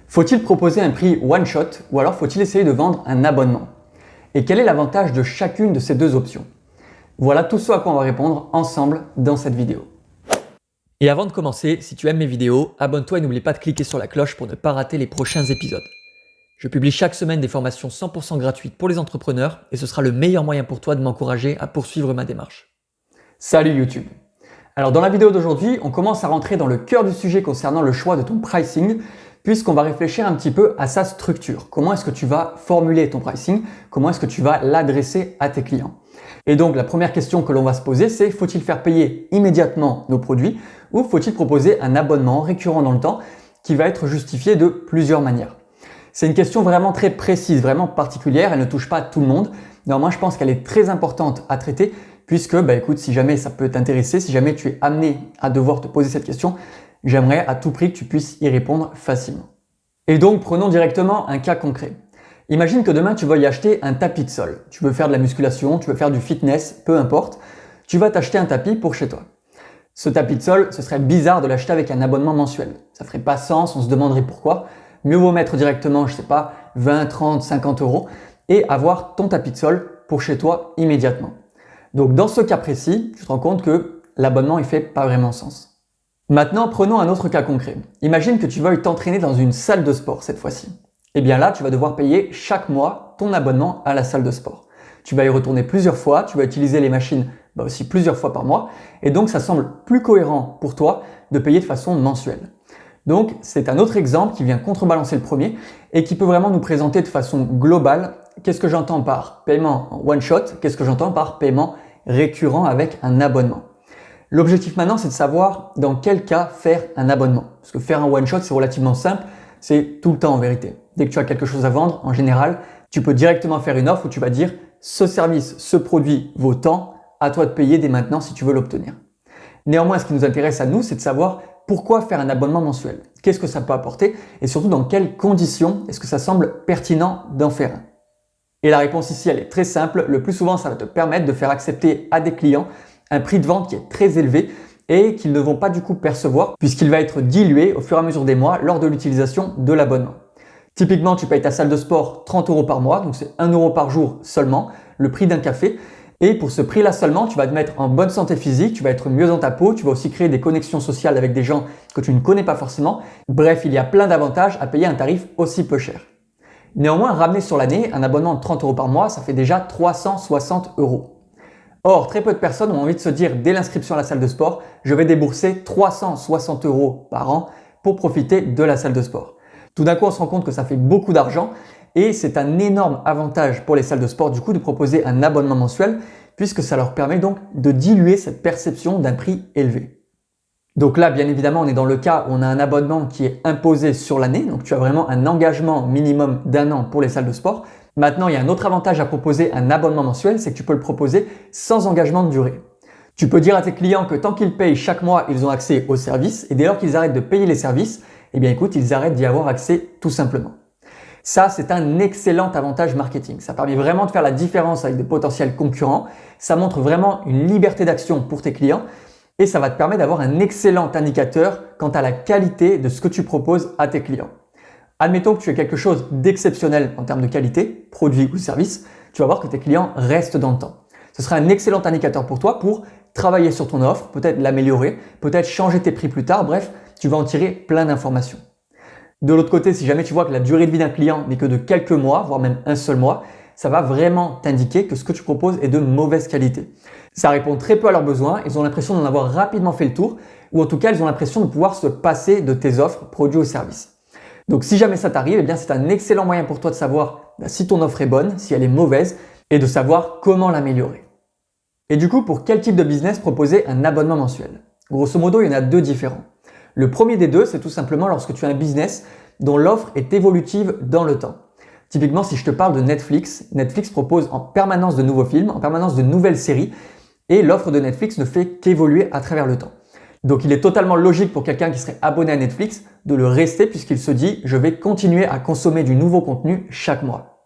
Faut-il proposer un prix one shot ou alors faut-il essayer de vendre un abonnement? Et quel est l'avantage de chacune de ces deux options? Voilà tout ce à quoi on va répondre ensemble dans cette vidéo. Et avant de commencer, si tu aimes mes vidéos, abonne-toi et n'oublie pas de cliquer sur la cloche pour ne pas rater les prochains épisodes. Je publie chaque semaine des formations 100% gratuites pour les entrepreneurs et ce sera le meilleur moyen pour toi de m'encourager à poursuivre ma démarche. Salut YouTube! Alors dans la vidéo d'aujourd'hui, on commence à rentrer dans le cœur du sujet concernant le choix de ton pricing puisqu'on va réfléchir un petit peu à sa structure. Comment est-ce que tu vas formuler ton pricing? Comment est-ce que tu vas l'adresser à tes clients? Et donc la première question que l'on va se poser, c'est faut-il faire payer immédiatement nos produits ou faut-il proposer un abonnement récurrent dans le temps qui va être justifié de plusieurs manières? C'est une question vraiment très précise, vraiment particulière, elle ne touche pas tout le monde. Néanmoins, je pense qu'elle est très importante à traiter puisque, écoute, si jamais ça peut t'intéresser, si jamais tu es amené à devoir te poser cette question, j'aimerais à tout prix que tu puisses y répondre facilement. Et donc, prenons directement un cas concret. Imagine que demain, tu vas y acheter un tapis de sol. Tu veux faire de la musculation, tu veux faire du fitness, peu importe. Tu vas t'acheter un tapis pour chez toi. Ce tapis de sol, ce serait bizarre de l'acheter avec un abonnement mensuel. Ça ferait pas sens, on se demanderait pourquoi. Mieux vaut mettre directement, je sais pas, 20, 30, 50 euros et avoir ton tapis de sol pour chez toi immédiatement. Donc dans ce cas précis, tu te rends compte que l'abonnement il fait pas vraiment sens. Maintenant, prenons un autre cas concret. Imagine que tu veuilles t'entraîner dans une salle de sport cette fois-ci. Et bien là, tu vas devoir payer chaque mois ton abonnement à la salle de sport. Tu vas y retourner plusieurs fois, tu vas utiliser les machines aussi plusieurs fois par mois et donc ça semble plus cohérent pour toi de payer de façon mensuelle. Donc, c'est un autre exemple qui vient contrebalancer le premier et qui peut vraiment nous présenter de façon globale qu'est-ce que j'entends par paiement en one shot, qu'est-ce que j'entends par paiement récurrent avec un abonnement. L'objectif maintenant, c'est de savoir dans quel cas faire un abonnement. Parce que faire un one shot, c'est relativement simple, c'est tout le temps en vérité. Dès que tu as quelque chose à vendre, en général, tu peux directement faire une offre où tu vas dire ce service, ce produit vaut tant, à toi de payer dès maintenant si tu veux l'obtenir. Néanmoins, ce qui nous intéresse à nous, c'est de savoir pourquoi faire un abonnement mensuel? Qu'est-ce que ça peut apporter? Et surtout, dans quelles conditions est-ce que ça semble pertinent d'en faire un? Et la réponse ici, elle est très simple. Le plus souvent, ça va te permettre de faire accepter à des clients un prix de vente qui est très élevé et qu'ils ne vont pas du coup percevoir puisqu'il va être dilué au fur et à mesure des mois lors de l'utilisation de l'abonnement. Typiquement, tu payes ta salle de sport 30 euros par mois, donc c'est 1 euro par jour seulement, le prix d'un café. Et pour ce prix-là seulement, tu vas te mettre en bonne santé physique, tu vas être mieux dans ta peau, tu vas aussi créer des connexions sociales avec des gens que tu ne connais pas forcément. Bref, il y a plein d'avantages à payer un tarif aussi peu cher. Néanmoins, ramené sur l'année, un abonnement de 30 euros par mois, ça fait déjà 360 euros. Or, très peu de personnes ont envie de se dire dès l'inscription à la salle de sport, je vais débourser 360 euros par an pour profiter de la salle de sport. Tout d'un coup, on se rend compte que ça fait beaucoup d'argent. Et c'est un énorme avantage pour les salles de sport du coup de proposer un abonnement mensuel puisque ça leur permet donc de diluer cette perception d'un prix élevé. Donc là, bien évidemment, on est dans le cas où on a un abonnement qui est imposé sur l'année. Donc tu as vraiment un engagement minimum d'1 an pour les salles de sport. Maintenant, il y a un autre avantage à proposer un abonnement mensuel, c'est que tu peux le proposer sans engagement de durée. Tu peux dire à tes clients que tant qu'ils payent chaque mois, ils ont accès aux services et dès lors qu'ils arrêtent de payer les services, eh bien écoute, ils arrêtent d'y avoir accès tout simplement. Ça, c'est un excellent avantage marketing. Ça permet vraiment de faire la différence avec des potentiels concurrents. Ça montre vraiment une liberté d'action pour tes clients et ça va te permettre d'avoir un excellent indicateur quant à la qualité de ce que tu proposes à tes clients. Admettons que tu aies quelque chose d'exceptionnel en termes de qualité, produit ou service, tu vas voir que tes clients restent dans le temps. Ce sera un excellent indicateur pour toi pour travailler sur ton offre, peut-être l'améliorer, peut-être changer tes prix plus tard. Bref, tu vas en tirer plein d'informations. De l'autre côté, si jamais tu vois que la durée de vie d'un client n'est que de quelques mois, voire même un seul mois, ça va vraiment t'indiquer que ce que tu proposes est de mauvaise qualité. Ça répond très peu à leurs besoins, ils ont l'impression d'en avoir rapidement fait le tour, ou en tout cas, ils ont l'impression de pouvoir se passer de tes offres, produits ou services. Donc si jamais ça t'arrive, eh bien c'est un excellent moyen pour toi de savoir si ton offre est bonne, si elle est mauvaise, et de savoir comment l'améliorer. Et du coup, pour quel type de business proposer un abonnement mensuel? Grosso modo, il y en a deux différents. Le premier des deux, c'est tout simplement lorsque tu as un business dont l'offre est évolutive dans le temps. Typiquement, si je te parle de Netflix, Netflix propose en permanence de nouveaux films, en permanence de nouvelles séries et l'offre de Netflix ne fait qu'évoluer à travers le temps. Donc il est totalement logique pour quelqu'un qui serait abonné à Netflix de le rester puisqu'il se dit je vais continuer à consommer du nouveau contenu chaque mois.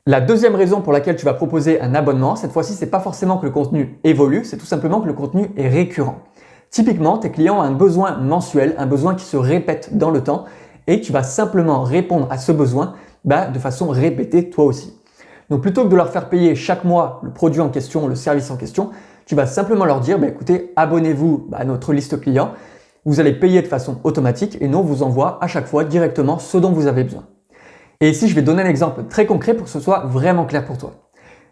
La deuxième raison pour laquelle tu vas proposer un abonnement, cette fois-ci, c'est pas forcément que le contenu évolue, c'est tout simplement que le contenu est récurrent. Typiquement, tes clients ont un besoin mensuel, un besoin qui se répète dans le temps et tu vas simplement répondre à ce besoin de façon répétée toi aussi. Donc plutôt que de leur faire payer chaque mois le produit en question, le service en question, tu vas simplement leur dire écoutez, abonnez-vous à notre liste client, vous allez payer de façon automatique et nous on vous envoie à chaque fois directement ce dont vous avez besoin. Et ici je vais donner un exemple très concret pour que ce soit vraiment clair pour toi.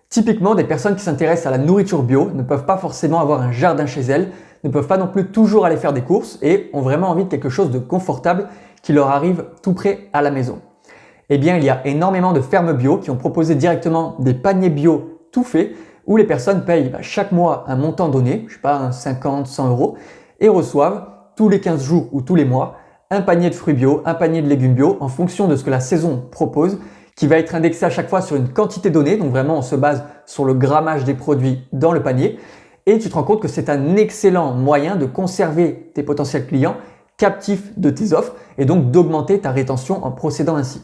Typiquement, des personnes qui s'intéressent à la nourriture bio ne peuvent pas forcément avoir un jardin chez elles, ne peuvent pas non plus toujours aller faire des courses et ont vraiment envie de quelque chose de confortable qui leur arrive tout près à la maison. Eh bien, il y a énormément de fermes bio qui ont proposé directement des paniers bio tout faits où les personnes payent chaque mois un montant donné, je sais pas, 50, 100 euros, et reçoivent tous les 15 jours ou tous les mois un panier de fruits bio, un panier de légumes bio en fonction de ce que la saison propose, qui va être indexé à chaque fois sur une quantité donnée, donc vraiment on se base sur le grammage des produits dans le panier, et tu te rends compte que c'est un excellent moyen de conserver tes potentiels clients captifs de tes offres et donc d'augmenter ta rétention en procédant ainsi.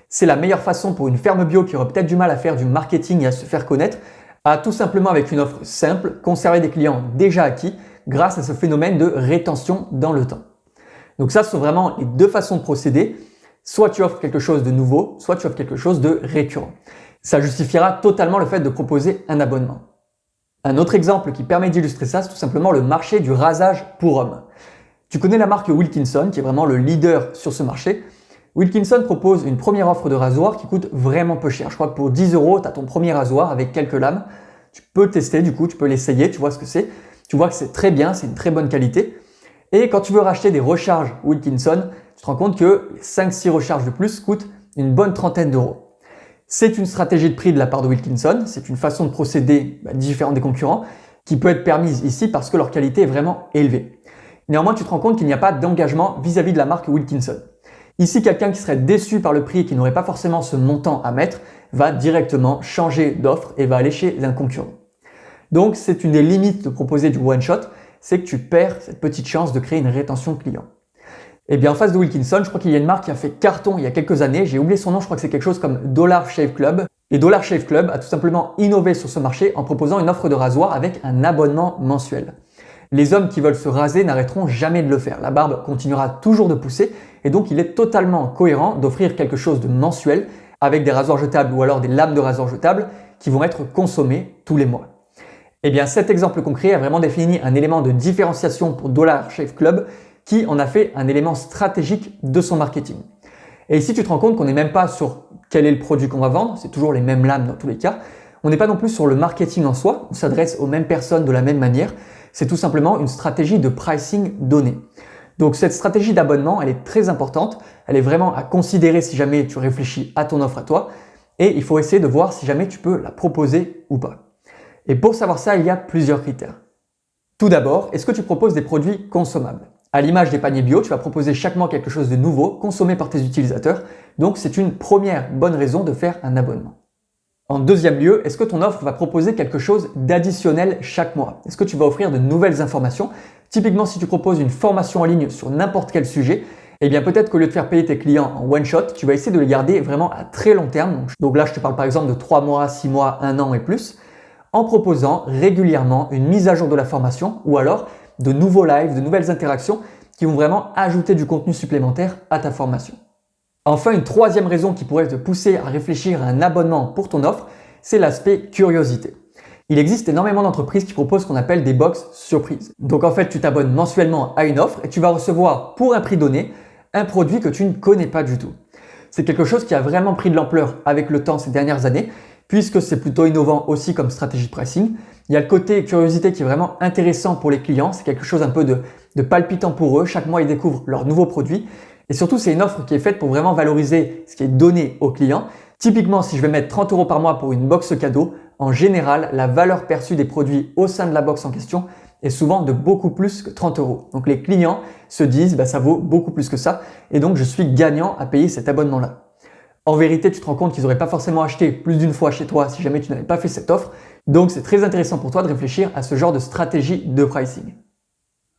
C'est la meilleure façon pour une ferme bio qui aurait peut-être du mal à faire du marketing et à se faire connaître, à tout simplement avec une offre simple, conserver des clients déjà acquis grâce à ce phénomène de rétention dans le temps. Donc ça, ce sont vraiment les deux façons de procéder. Soit tu offres quelque chose de nouveau, soit tu offres quelque chose de récurrent. Ça justifiera totalement le fait de proposer un abonnement. Un autre exemple qui permet d'illustrer ça, c'est tout simplement le marché du rasage pour hommes. Tu connais la marque Wilkinson, qui est vraiment le leader sur ce marché. Wilkinson propose une première offre de rasoir qui coûte vraiment peu cher. Je crois que pour 10 euros, tu as ton premier rasoir avec quelques lames. Tu peux tester, du coup, tu peux l'essayer, tu vois ce que c'est. Tu vois que c'est très bien, c'est une très bonne qualité. Et quand tu veux racheter des recharges Wilkinson, tu te rends compte que 5-6 recharges de plus coûtent une bonne trentaine d'euros. C'est une stratégie de prix de la part de Wilkinson, c'est une façon de procéder différente des concurrents qui peut être permise ici parce que leur qualité est vraiment élevée. Néanmoins, tu te rends compte qu'il n'y a pas d'engagement vis-à-vis de la marque Wilkinson. Ici, quelqu'un qui serait déçu par le prix et qui n'aurait pas forcément ce montant à mettre va directement changer d'offre et va aller chez un concurrent. Donc, c'est une des limites de proposer du one-shot, c'est que tu perds cette petite chance de créer une rétention client. Et bien en face de Wilkinson, je crois qu'il y a une marque qui a fait carton il y a quelques années, j'ai oublié son nom, je crois que c'est quelque chose comme Dollar Shave Club. Et Dollar Shave Club a tout simplement innové sur ce marché en proposant une offre de rasoir avec un abonnement mensuel. Les hommes qui veulent se raser n'arrêteront jamais de le faire, la barbe continuera toujours de pousser et donc il est totalement cohérent d'offrir quelque chose de mensuel avec des rasoirs jetables ou alors des lames de rasoir jetables qui vont être consommées tous les mois. Et bien cet exemple concret a vraiment défini un élément de différenciation pour Dollar Shave Club qui en a fait un élément stratégique de son marketing. Et ici, tu te rends compte qu'on n'est même pas sur quel est le produit qu'on va vendre, c'est toujours les mêmes lames dans tous les cas. On n'est pas non plus sur le marketing en soi, on s'adresse aux mêmes personnes de la même manière. C'est tout simplement une stratégie de pricing donnée. Donc cette stratégie d'abonnement, elle est très importante, elle est vraiment à considérer si jamais tu réfléchis à ton offre à toi et il faut essayer de voir si jamais tu peux la proposer ou pas. Et pour savoir ça, il y a plusieurs critères. Tout d'abord, est-ce que tu proposes des produits consommables ? À l'image des paniers bio, tu vas proposer chaque mois quelque chose de nouveau, consommé par tes utilisateurs, donc c'est une première bonne raison de faire un abonnement. En deuxième lieu, est-ce que ton offre va proposer quelque chose d'additionnel chaque mois? Est-ce que tu vas offrir de nouvelles informations? Typiquement, si tu proposes une formation en ligne sur n'importe quel sujet, eh bien peut-être qu'au lieu de faire payer tes clients en one shot, tu vas essayer de les garder vraiment à très long terme. Donc là, je te parle par exemple de 3 mois, 6 mois, 1 an et plus, en proposant régulièrement une mise à jour de la formation ou alors de nouveaux lives, de nouvelles interactions qui vont vraiment ajouter du contenu supplémentaire à ta formation. Enfin, une troisième raison qui pourrait te pousser à réfléchir à un abonnement pour ton offre, c'est l'aspect curiosité. Il existe énormément d'entreprises qui proposent ce qu'on appelle des box surprises. Donc en fait, tu t'abonnes mensuellement à une offre et tu vas recevoir pour un prix donné un produit que tu ne connais pas du tout. C'est quelque chose qui a vraiment pris de l'ampleur avec le temps ces dernières années, puisque c'est plutôt innovant aussi comme stratégie de pricing. Il y a le côté curiosité qui est vraiment intéressant pour les clients, c'est quelque chose un peu de palpitant pour eux. Chaque mois, ils découvrent leurs nouveaux produits. Et surtout, c'est une offre qui est faite pour vraiment valoriser ce qui est donné aux clients. Typiquement, si je vais mettre 30 € par mois pour une box cadeau, en général, la valeur perçue des produits au sein de la box en question est souvent de beaucoup plus que 30 €. Donc les clients se disent, ça vaut beaucoup plus que ça et donc je suis gagnant à payer cet abonnement-là. En vérité, tu te rends compte qu'ils n'auraient pas forcément acheté plus d'une fois chez toi si jamais tu n'avais pas fait cette offre. Donc c'est très intéressant pour toi de réfléchir à ce genre de stratégie de pricing.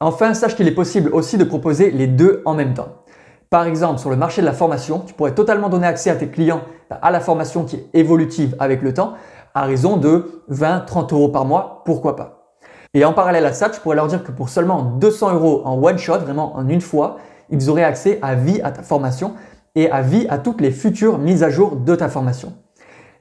Enfin, sache qu'il est possible aussi de proposer les deux en même temps. Par exemple, sur le marché de la formation, tu pourrais totalement donner accès à tes clients à la formation qui est évolutive avec le temps, à raison de 20-30 € par mois, pourquoi pas. Et en parallèle à ça, tu pourrais leur dire que pour seulement 200 € en one shot, vraiment en une fois, ils auraient accès à vie à ta formation et à vie à toutes les futures mises à jour de ta formation.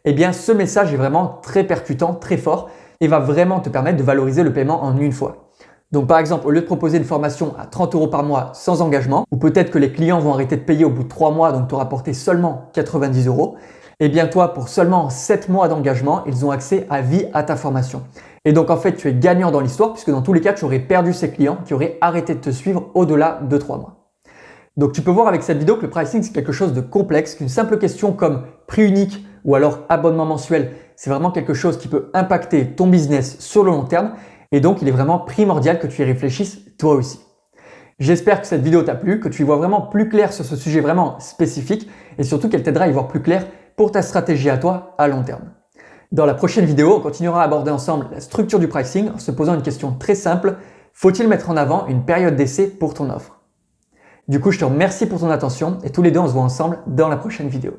Eh bien, ce message est vraiment très percutant, très fort et va vraiment te permettre de valoriser le paiement en une fois. Donc par exemple, au lieu de proposer une formation à 30 € par mois sans engagement, ou peut-être que les clients vont arrêter de payer au bout de 3 mois, donc tu auras rapporté seulement 90 €, eh bien toi, pour seulement 7 mois d'engagement, ils ont accès à vie à ta formation. Et donc en fait, tu es gagnant dans l'histoire puisque dans tous les cas, tu aurais perdu ces clients qui auraient arrêté de te suivre au-delà de 3 mois. Donc tu peux voir avec cette vidéo que le pricing, c'est quelque chose de complexe, qu'une simple question comme prix unique ou alors abonnement mensuel, c'est vraiment quelque chose qui peut impacter ton business sur le long terme. Et donc, il est vraiment primordial que tu y réfléchisses toi aussi. J'espère que cette vidéo t'a plu, que tu y vois vraiment plus clair sur ce sujet vraiment spécifique et surtout qu'elle t'aidera à y voir plus clair pour ta stratégie à toi à long terme. Dans la prochaine vidéo, on continuera à aborder ensemble la structure du pricing en se posant une question très simple. Faut-il mettre en avant une période d'essai pour ton offre? Du coup, je te remercie pour ton attention et tous les deux, on se voit ensemble dans la prochaine vidéo.